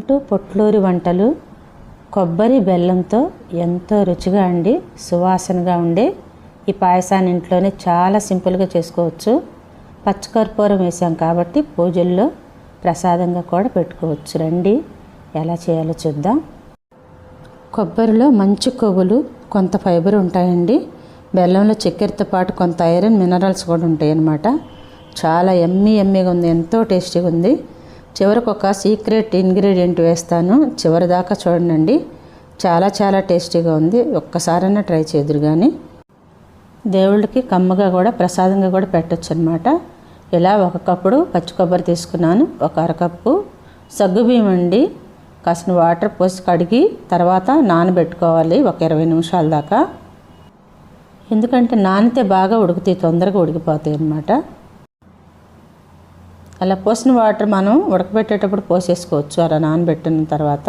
Welcome to Potluri వంటలు. కొబ్బరి బెల్లంతో ఎంతో రుచిగా అండి సువాసనగా ఉండే ఈ పాయసాన్ని ఇంట్లోనే చాలా సింపుల్గా చేసుకోవచ్చు. పచ్చకర్పూరం వేసాం కాబట్టి పూజల్లో ప్రసాదంగా కూడా పెట్టుకోవచ్చు. రండి ఎలా చేయాలో చూద్దాం. కొబ్బరిలో మంచి కొవ్వులు, కొంత ఫైబర్ ఉంటాయండి. బెల్లంలో చక్కెరతో పాటు కొంత ఐరన్, మినరల్స్ కూడా ఉంటాయి అన్నమాట. చాలా ఎమ్మీగా ఉంది, ఎంతో టేస్టీగా ఉంది. చివరికి ఒక సీక్రెట్ ఇంగ్రీడియంట్ వేస్తాను, చివరి దాకా చూడండి. చాలా టేస్టీగా ఉంది. ఒక్కసారైనా ట్రై చేదురు. కానీ దేవుళ్ళకి కమ్మగా కూడా ప్రసాదంగా కూడా పెట్టచ్చు అనమాట. ఇలా ఒక కప్పుడు పచ్చి కొబ్బరి తీసుకున్నాను, ఒక అరకప్పు సగ్గుబియ్యం అండి. కాసిన వాటర్ పోసి కడిగి తర్వాత నానబెట్టుకోవాలి ఒక 20 నిమిషాల దాకా. ఎందుకంటే నానితే బాగా ఉడుకుతాయి, తొందరగా ఉడికిపోతాయి అన్నమాట. అలా పోసిన వాటర్ మనం ఉడకబెట్టేటప్పుడు పోసేసుకోవచ్చు. అలా నానబెట్టిన తర్వాత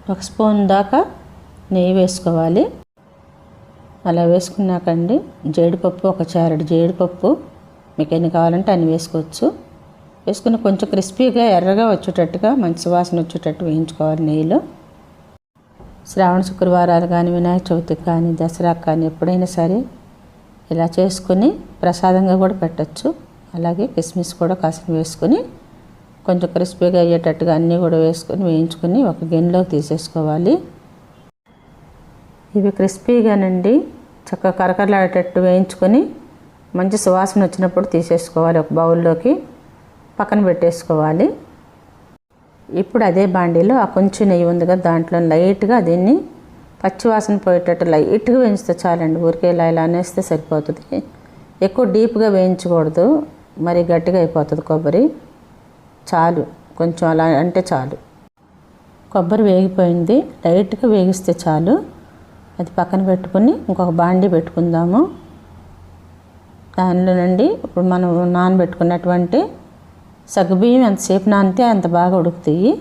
1 స్పూన్ దాకా నెయ్యి వేసుకోవాలి. అలా వేసుకున్నాకండి జీడిపప్పు, ఒక చారెడు జీడిపప్పు, మీకు ఎన్ని కావాలంటే అన్ని వేసుకోవచ్చు. వేసుకుని కొంచెం క్రిస్పీగా ఎర్రగా వచ్చేటట్టుగా, మంచి వాసన వచ్చేటట్టు వేయించుకోవాలి నెయ్యిలో. శ్రావణ శుక్రవారాలు కానీ, వినాయక చవితికి కానీ, దసరాకు కానీ ఎప్పుడైనా సరే ఇలా చేసుకుని ప్రసాదంగా కూడా పెట్టచ్చు. అలాగే కిస్మిస్ కూడా కాసిన వేసుకొని కొంచెం క్రిస్పీగా అయ్యేటట్టుగా అన్నీ కూడా వేసుకొని వేయించుకొని ఒక గిన్నెలోకి తీసేసుకోవాలి. ఇవి క్రిస్పీగానండి చక్కగా కరకరలాడేటట్టు వేయించుకొని మంచి సువాసన వచ్చినప్పుడు తీసేసుకోవాలి. ఒక బౌల్లోకి పక్కన పెట్టేసుకోవాలి. ఇప్పుడు అదే బాండీలో ఆ కొంచెం నెయ్యి ఉంది కదా, దాంట్లో లైట్గా దీన్ని పచ్చివాసన పోయేటట్టు లైట్గా వేయిస్తే చాలండి. ఊరికే ఇలా అనేస్తే సరిపోతుంది. ఎక్కువ డీప్గా వేయించకూడదు, మరి గట్టిగా అయిపోతుంది కొబ్బరి. చాలు, కొంచెం అలా అంటే చాలు. కొబ్బరి వేగిపోయింది, లైట్గా వేగిస్తే చాలు. అది పక్కన పెట్టుకుని ఇంకొక బాండీ పెట్టుకుందాము. దానిలో నుండి ఇప్పుడు మనం నానబెట్టుకున్నటువంటి సగ్గుబియ్యం ఎంతసేపు నానితే అంత బాగా ఉడుకుతాయి.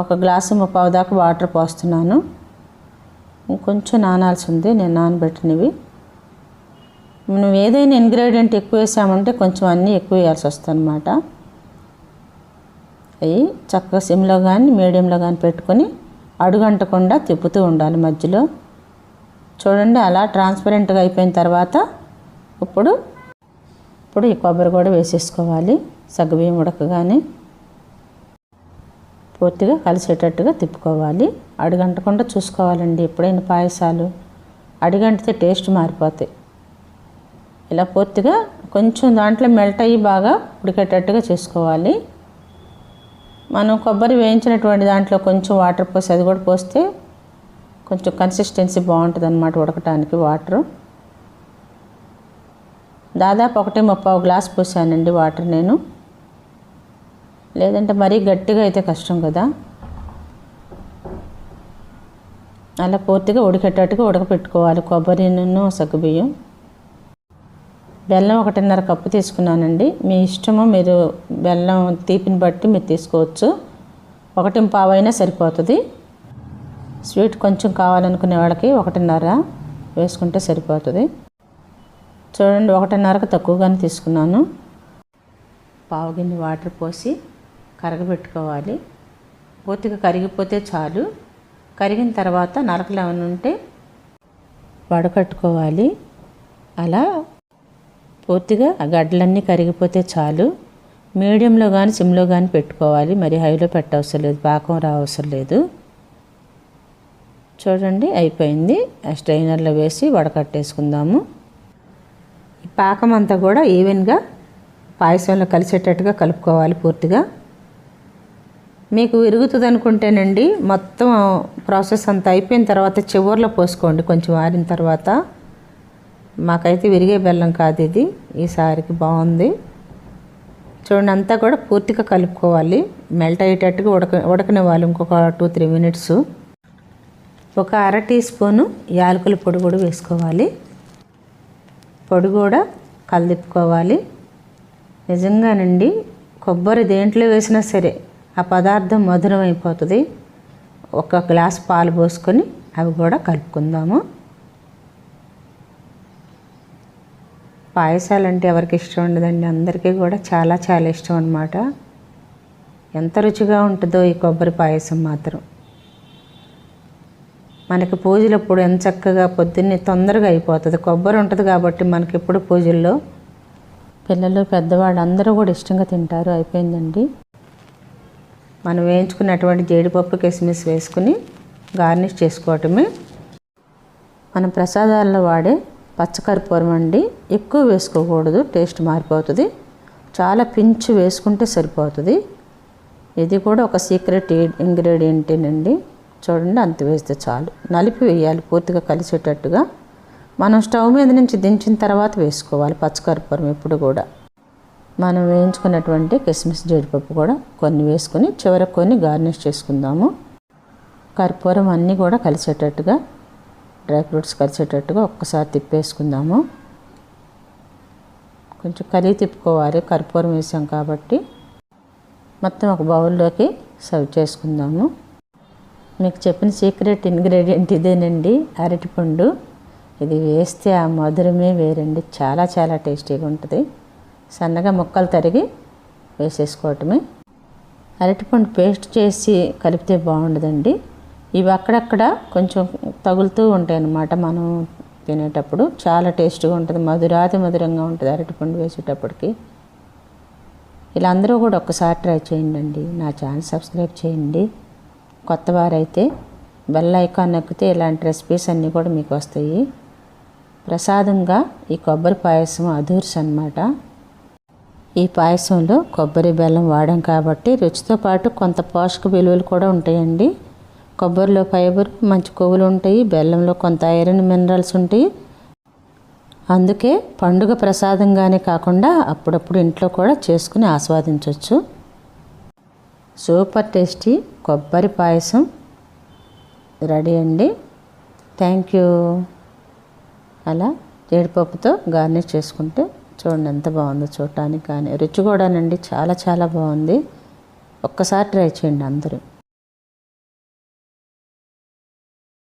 1 గ్లాసు 3/4 దాకా వాటర్ పోస్తున్నాను. ఇంకొంచెం నానాల్సి ఉంది, నేను నానబెట్టినవి. మనం ఏదైనా ఇంగ్రీడియంట్ ఎక్కువ వేసామంటే కొంచెం అన్నీ ఎక్కువ వేయాల్సి వస్తుంది అనమాట. అవి చక్కగా సిమ్లో కానీ మీడియంలో కానీ పెట్టుకొని అడుగంటకుండా తిప్పుతూ ఉండాలి మధ్యలో. చూడండి అలా ట్రాన్స్పరెంట్గా అయిపోయిన తర్వాత ఇప్పుడు ఈ కొబ్బరి కూడా వేసేసుకోవాలి. సగ్గుబియ్యం ఉడకగానే పూర్తిగా కలిసేటట్టుగా తిప్పుకోవాలి. అడుగంటకుండా చూసుకోవాలండి. ఎప్పుడైనా పాయసాలు అడుగంటితే టేస్ట్ మారిపోతాయి. ఇలా పూర్తిగా కొంచెం దాంట్లో మెల్ట్ అయ్యి బాగా ఉడికేటట్టుగా చేసుకోవాలి. మనం కొబ్బరి వేయించినటువంటి దాంట్లో కొంచెం వాటర్ పోసి అది కూడా పోస్తే కొంచెం కన్సిస్టెన్సీ బాగుంటుంది అన్నమాట ఉడకటానికి. వాటరు దాదాపు 1.3 గ్లాస్ పోసానండి వాటర్ నేను. లేదంటే మరీ గట్టిగా అయితే కష్టం కదా. అలా పూర్తిగా ఉడికేటట్టుగా ఉడకపెట్టుకోవాలి కొబ్బరిను సగ్గుబియ్యం. బెల్లం 1.5 కప్పు తీసుకున్నానండి. మీ ఇష్టము, మీరు బెల్లం తీపిని బట్టి మీరు తీసుకోవచ్చు. 1.25 అయినా సరిపోతుంది. స్వీట్ కొంచెం కావాలనుకునే వాళ్ళకి 1.5 వేసుకుంటే సరిపోతుంది. చూడండి 1.5కు తక్కువగానే తీసుకున్నాను. పావు గిన్నె వాటర్ పోసి కరగబెట్టుకోవాలి. పూర్తిగా కరిగిపోతే చాలు. కరిగిన తర్వాత నరకలు ఏమైనా ఉంటే వడకట్టుకోవాలి. అలా పూర్తిగా ఆ గడ్డలన్నీ కరిగిపోతే చాలు. మీడియంలో కానీ సిమ్లో కానీ పెట్టుకోవాలి. మరి హైలో పెట్టవసరం లేదు, పాకం రావసరం లేదు. చూడండి అయిపోయింది. ఆ స్ట్రైనర్లో వేసి వడకట్టేసుకుందాము. ఈ పాకం అంతా కూడా ఈవెన్గా పాయసంలో కలిసేటట్టుగా కలుపుకోవాలి పూర్తిగా. మీకు విరుగుతుంది అనుకుంటేనండి మొత్తం ప్రాసెస్ అంతా అయిపోయిన తర్వాత చివర్లో పోసుకోండి, కొంచెం ఆరిన తర్వాత. మాకైతే విరిగే బెల్లం కాదు ఇది, ఈసారికి బాగుంది. చూడండి అంతా కూడా పూర్తిగా కలుపుకోవాలి. మెల్ట్ అయ్యేటట్టుగా ఉడకనివ్వాలి ఇంకొక 2-3 మినిట్స్. ఒక 1/2 టీ స్పూను యాలకుల పొడి కూడా వేసుకోవాలి. పొడి కూడా కలిదిప్పుకోవాలి. నిజంగానండి కొబ్బరి దేంట్లో వేసినా సరే ఆ పదార్థం మధురం అయిపోతుంది. 1 గ్లాస్ పాలు పోసుకొని అవి కూడా కలుపుకుందాము. పాయసాలు అంటే ఎవరికి ఇష్టం ఉండదండి, అందరికీ కూడా చాలా ఇష్టం అన్నమాట. ఎంత రుచిగా ఉంటుందో ఈ కొబ్బరి పాయసం మాత్రం. మనకి పూజలప్పుడు ఎంత చక్కగా పొద్దున్నే తొందరగా అయిపోతుంది. కొబ్బరి ఉంటుంది కాబట్టి మనకి ఎప్పుడు పూజల్లో పిల్లలు పెద్దవాళ్ళు అందరూ కూడా ఇష్టంగా తింటారు. అయిపోయిందండి. మనం వేయించుకున్నటువంటి జీడిపప్పు కిస్మిస్ వేసుకుని గార్నిష్ చేసుకోవటమే. మనం ప్రసాదాల్లో వాడే పచ్చకర్పూరం అండి, ఎక్కువ వేసుకోకూడదు, టేస్ట్ మారిపోతుంది. చాలా పించు వేసుకుంటే సరిపోతుంది. ఇది కూడా ఒక సీక్రెట్ ఇంగ్రీడియంటేనండి. చూడండి, అంత వేస్తే చాలు. నలిపి వేయాలి పూర్తిగా కలిసేటట్టుగా. మనం స్టవ్ మీద నుంచి దించిన తర్వాత వేసుకోవాలి పచ్చకర్పూరం ఎప్పుడు కూడా. మనం వేయించుకున్నటువంటి కిస్మిస్ జీడిపప్పు కూడా కొన్ని వేసుకుని చివరికి కొన్ని గార్నిష్ చేసుకుందాము. కర్పూరం అన్నీ కూడా కలిసేటట్టుగా, డ్రై ఫ్రూట్స్ కలిసేటట్టుగా ఒక్కసారి తిప్పేసుకుందాము. కొంచెం కలిగి తిప్పుకోవాలి, కర్పూరం వేసాం కాబట్టి. మొత్తం ఒక బౌల్లోకి సర్వ్ చేసుకుందాము. మీకు చెప్పిన సీక్రెట్ ఇంగ్రీడియంట్ ఇదేనండి, అరటిపండు. ఇది వేస్తే ఆ మధురమే వేరండి. చాలా చాలా టేస్టీగా ఉంటుంది. సన్నగా ముక్కలు తరిగి వేసేసుకోవటమే. అరటిపండు పేస్ట్ చేసి కలిపితే బాగుండదండి. ఇవి అక్కడక్కడ కొంచెం తగులుతూ ఉంటాయి అన్నమాట. మనం తినేటప్పుడు చాలా టేస్ట్గా ఉంటుంది, మధురాతి మధురంగా ఉంటుంది అరటిపండు వేసేటప్పటికి. ఇలా అందరూ కూడా ఒక్కసారి ట్రై చేయండి. నా ఛానల్ సబ్స్క్రైబ్ చేయండి. కొత్త వారైతే బెల్ ఐకాన్ నొక్కితే ఇలాంటి రెసిపీస్ అన్నీ కూడా మీకు వస్తాయి. ప్రసాదంగా ఈ కొబ్బరి పాయసం అధూర్స్ అన్నమాట. ఈ పాయసంలో కొబ్బరి బెల్లం వాడాం కాబట్టి రుచితో పాటు కొంత పోషక విలువలు కూడా ఉంటాయండి. కొబ్బరిలో ఫైబర్, మంచి కొవ్వులు ఉంటాయి. బెల్లంలో కొంత ఐరన్, మినరల్స్ ఉంటాయి. అందుకే పండుగ ప్రసాదంగానే కాకుండా అప్పుడప్పుడు ఇంట్లో కూడా చేసుకుని ఆస్వాదించవచ్చు. సూపర్ టేస్టీ కొబ్బరి పాయసం రెడీ అండి. Thank you. అలా జీడిపప్పుతో గార్నిష్ చేసుకుంటే చూడండి ఎంత బాగుందో చూడటానికి, కానీ రుచి కూడానండి చాలా చాలా బాగుంది. ఒక్కసారి ట్రై చేయండి అందరూ.